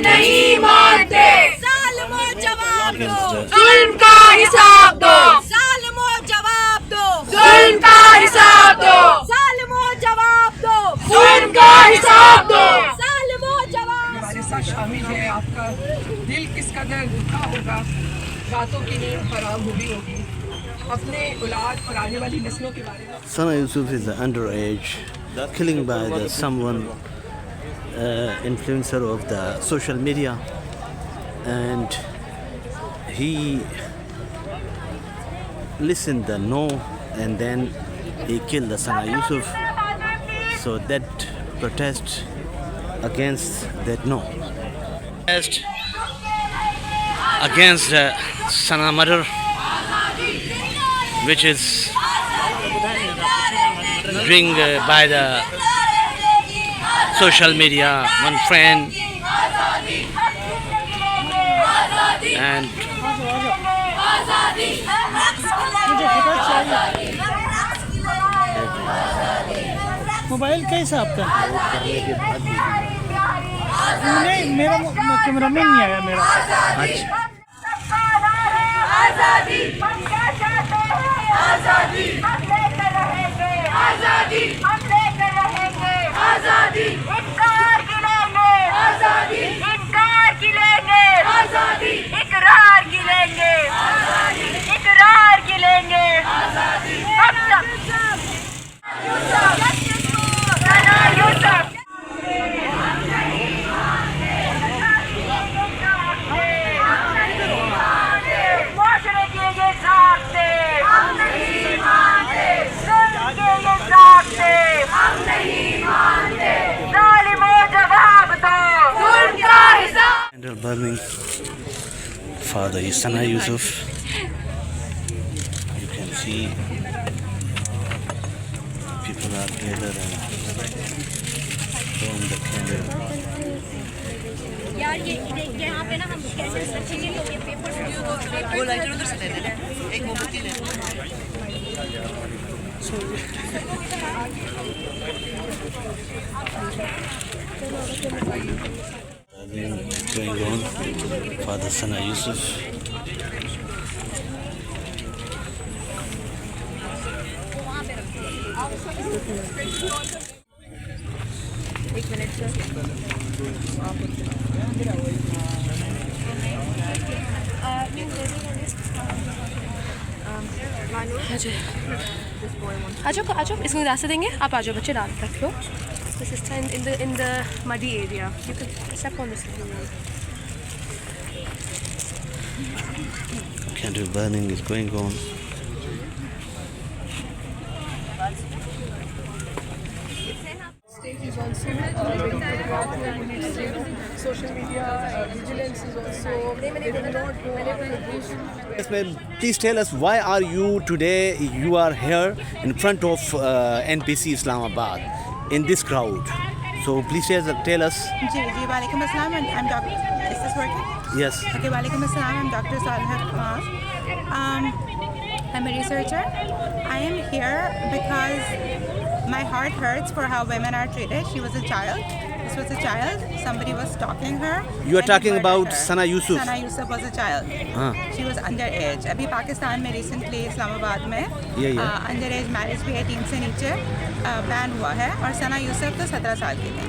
नहीं मानते। जालिमों जवाब दो, जुल्म का हिसाब दो, जालिमों जवाब दो, जुल्म का हिसाब दो, जालिमों जवाब दो, जुल्म का हिसाब दो। जालिमों जवाब। हमारे साथ शामिल है। आपका दिल किस कदर दुखा होगा, रातों की नींद हराम हुई होगी अपने औलाद और आने वाली नस्लों के बारे में। Sana Yusuf is the underage killing by the someone influencer of the social media, and he listened the no, and then he killed the Sana Yusuf. So that protest against that no. Protest against the Sana murder, which is doing by the social media, one friend, and mobile कैसा आपका? नहीं, मेरा camera में नहीं आया मेरा। अच्छा, आजादी हम क्या चाहते हैं, आजादी हम लेकर रहेंगे, आजादी हम लेकर रहेंगे, आजादी इनकार गिलेंगे, आजादी इनकार गिलेंगे, आजादी इकरार गिलेंगे, आजादी इकरार गिलेंगे, आजादी हम सब। सना यूसुफ माशरे के ये साथे हम नहीं मानते, जुल्म के ये साथे हम नहीं मानते। जालिमों जवाब दो, जुल्म का हिसाब। candle burning for the Sana Yusuf. You can see people are gathered and burn the candle. यार ये यहाँ पे ना हम कैसे रखेंगे, तो ये पेपर वो लाइटर उधर से ले लेना, एक मोमबत्ती ले Going on for the Sana Yusuf. एक मिनट सर। आ जाओ, इसको रास्ता देंगे, आप आ जाओ बच्चे, डाल रख लो। This is in the muddy area. You can step on this. Candle burning is going on. State is also social media vigilance is also they will not go after aggression. Yes, ma'am. Please tell us, why are you today? You are here in front of NPC Islamabad in this crowd. So please tell us. जी वालेकुम अस्सलाम, I'm Dr. Is this working? Yes. Okay, वालेकुम अस्सलाम, I'm Dr. Salha Kumar. I'm a researcher. I am here because my heart hurts for how women are treated. She was a child. This was a child. Somebody was stalking her. You are and talking murdered about her. Sana Yusuf. Sana Yusuf was a child. She was underage. अभी पाकिस्तान में recently Islamabad में underage marriage भी 18 से नीचे ban हुआ है, और सना यूसुफ तो 17 साल की थी।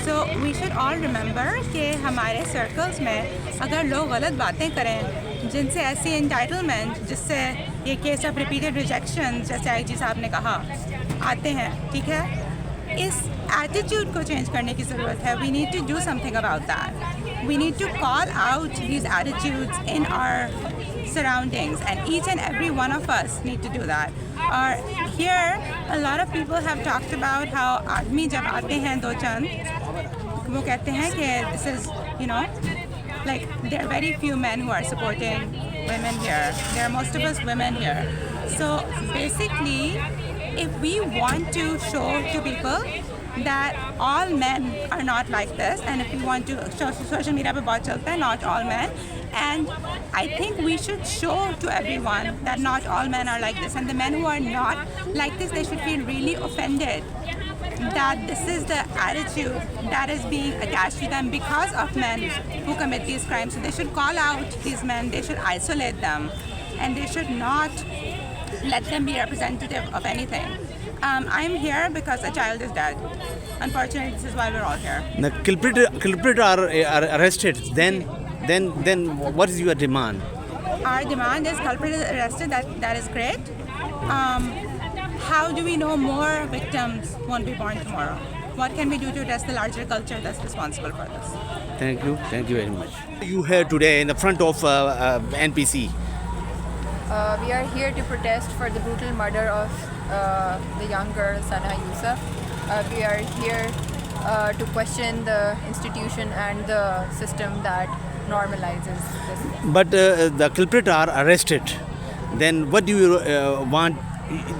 So we should all remember कि हमारे सर्कल्स में अगर लोग गलत बातें करें, जिनसे ऐसी एंटाइटलमेंट, जिससे ये केस ऑफ रिपीटेड रिजेक्शन, जैसे आईजी साहब ने कहा, आते हैं, ठीक है, इस एटीट्यूड को चेंज करने की ज़रूरत है. We need to do something about that. We need to call out these attitudes in our surroundings, and each and every one of us need to do that. Or here a lot of people have talked about how आदमी जब आते हैं दो चंद, वो कहते हैं कि this is, you know, like there are very few men who are supporting women here. There are most of us women here. So basically, if we want to show to people that all men are not like this, and if we want to show, social media पे बहुत चलता है, not all men, and I think we should show to everyone that not all men are like this, and the men who are not like this, they should feel really offended that this is the attitude that is being attached to them because of men who commit these crimes. So they should call out these men, they should isolate them, and they should not let them be representative of anything. I'm here because a child is dead. Unfortunately, this is why we're all here. The culprit are arrested. Then what is your demand? Our demand is culprit is arrested. That is great. How do we know more victims won't be born tomorrow? What can we do to address the larger culture that's responsible for this? Thank you very much. You here today in the front of NPC. We are here to protest for the brutal murder of the young girl Sana Yusuf. We are here to question the institution and the system that normalizes this. But the culprit are arrested. Then what do you want?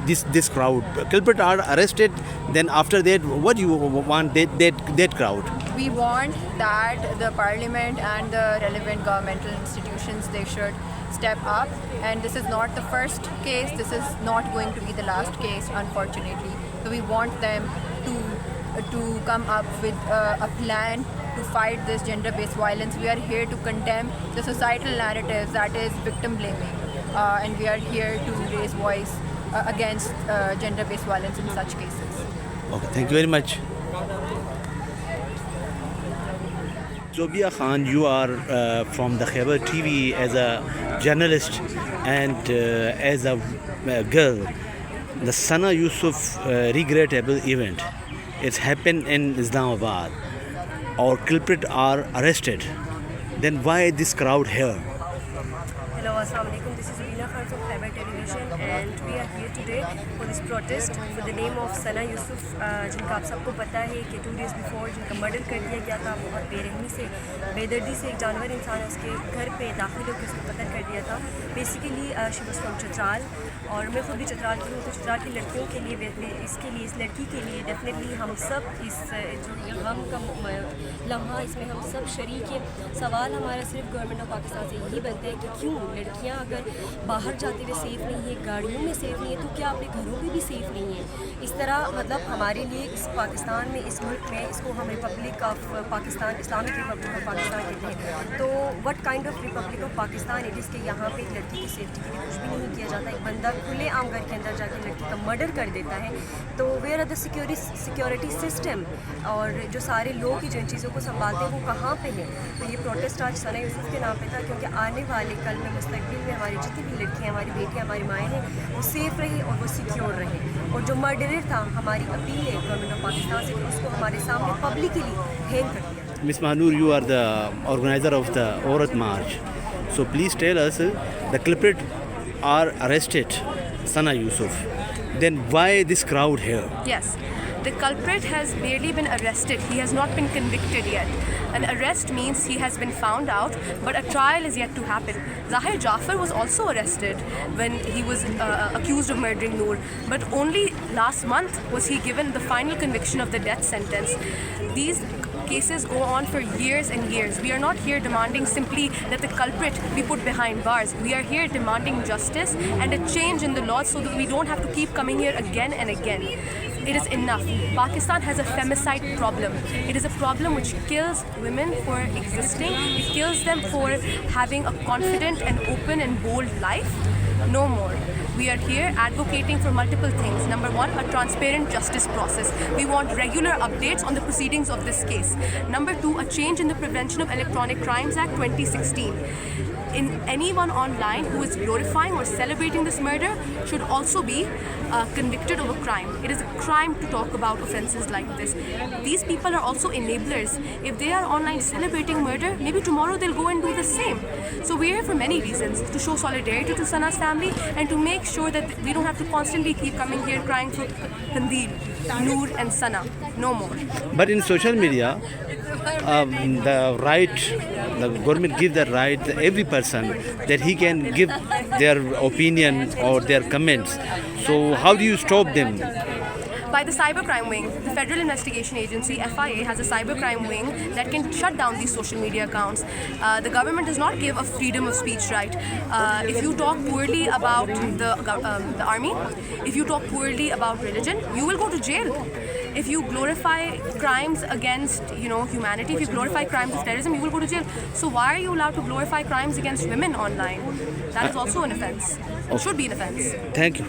This crowd, culprit are arrested. Then after that, what do you want? That crowd. We want that the parliament and the relevant governmental institutions, they should step up. And this is not the first case. This is not going to be the last case, unfortunately. So we want them to come up with a plan to fight this gender-based violence. We are here to condemn the societal narratives that is victim blaming, and we are here to raise voice against gender-based violence in such cases. Okay, thank you very much. Zobia Khan, you are from the Khyber TV as a journalist and as a girl. The Sana Yusuf regrettable event, it's happened in Islamabad. Our culprits are arrested. Then why this crowd here? Hello, Assalamu alaikum. This is Zubina Khan from Khyber Television, and we are here today for this protest for the name of Sana Yusuf, जिनका आप सबको पता है कि 2 days before जिनका murder कर दिया गया था, बहुत बेरहमी से, बेदर्दी से एक जानवर इंसान उसके घर पे दाखिल होकर उसको कत्ल कर दिया था. Basically she was from Chitral, और मैं खुद भी चतराल की हूँ. तो चतराल की लड़कियों के लिए, इसके लिए, इस लड़की के लिए डेफिनेटली हम सब इस जो गम का लम्हा, इसमें हम सब शरीक हैं. सवाल हमारा सिर्फ गवर्नमेंट ऑफ पाकिस्तान से यही बनता है कि क्यों लड़कियां अगर बाहर जाते हुए सेफ़ नहीं है, गाड़ियों में सेफ़ नहीं है, तो क्या अपने घरों में भी सेफ़ नहीं है? इस तरह मतलब हमारे लिए इस पाकिस्तान में, इस मुल्क में, इसको हम Republic of Pakistan, Islamic Republic of Pakistan कहते हैं. तो what kind of Republic of Pakistan it is कि यहाँ पे एक लड़की की सेफ्टी के लिए कुछ भी नहीं किया जाता. एक बंदा खुले आम घर के अंदर जाके लड़की का मर्डर कर देता है. तो where are the security system, और जो सारे लोग ही जिन चीज़ों को संभालते हैं वो कहाँ पे हैं? तो ये प्रोटेस्ट आज सना यूसुफ के नाम पे था, क्योंकि आने वाले कल में मुस्तकबिल में हमारी जितनी भी लड़कियाँ, हमारी बेटियाँ, हमारी माएँ हैं, वो सेफ़ रहें और वो सिक्योर रहें. और जो मर्डरर था, हमारी अपील है गवर्नमेंट ऑफ पाकिस्तान से कि उसको हमारे सामने पब्लिकली हैंग कर दिया. Ms. Mahnur, you are the organizer of the Aurat March. So please tell us, the culprit are arrested, Sana Yusuf. Then why this crowd here? Yes, the culprit has barely been arrested. He has not been convicted yet. An arrest means he has been found out, but a trial is yet to happen. Zahir Jafar was also arrested when he was accused of murdering Noor, but only last month was he given the final conviction of the death sentence. These cases go on for years and years. We are not here demanding simply that the culprit be put behind bars. We are here demanding justice and a change in the laws so that we don't have to keep coming here again and again. It is enough. Pakistan has a femicide problem. It is a problem which kills women for existing. It kills them for having a confident and open and bold life. No more. We are here advocating for multiple things. Number one, a transparent justice process. We want regular updates on the proceedings of this case. Number two, a change in the Prevention of Electronic Crimes Act 2016. Anyone online who is glorifying or celebrating this murder should also be convicted of a crime. It is a crime to talk about offences like this. These people are also enablers. If they are online celebrating murder, maybe tomorrow they'll go and do the same. So we're here for many reasons. To show solidarity to Sana's family and to make sure that we don't have to constantly keep coming here crying for Kandil, Noor and Sana. No more. But in social media, the government gives the right to every person that he can give their opinion or their comments. So how do you stop them? By the cybercrime wing. The Federal Investigation Agency, FIA, has a cybercrime wing that can shut down these social media accounts. The government does not give a freedom of speech right. If you talk poorly about the army, if you talk poorly about religion, you will go to jail. If you glorify crimes against, humanity, if you glorify crimes of terrorism, you will go to jail. So why are you allowed to glorify crimes against women online? That is also an offense. It should be an offense. Thank you.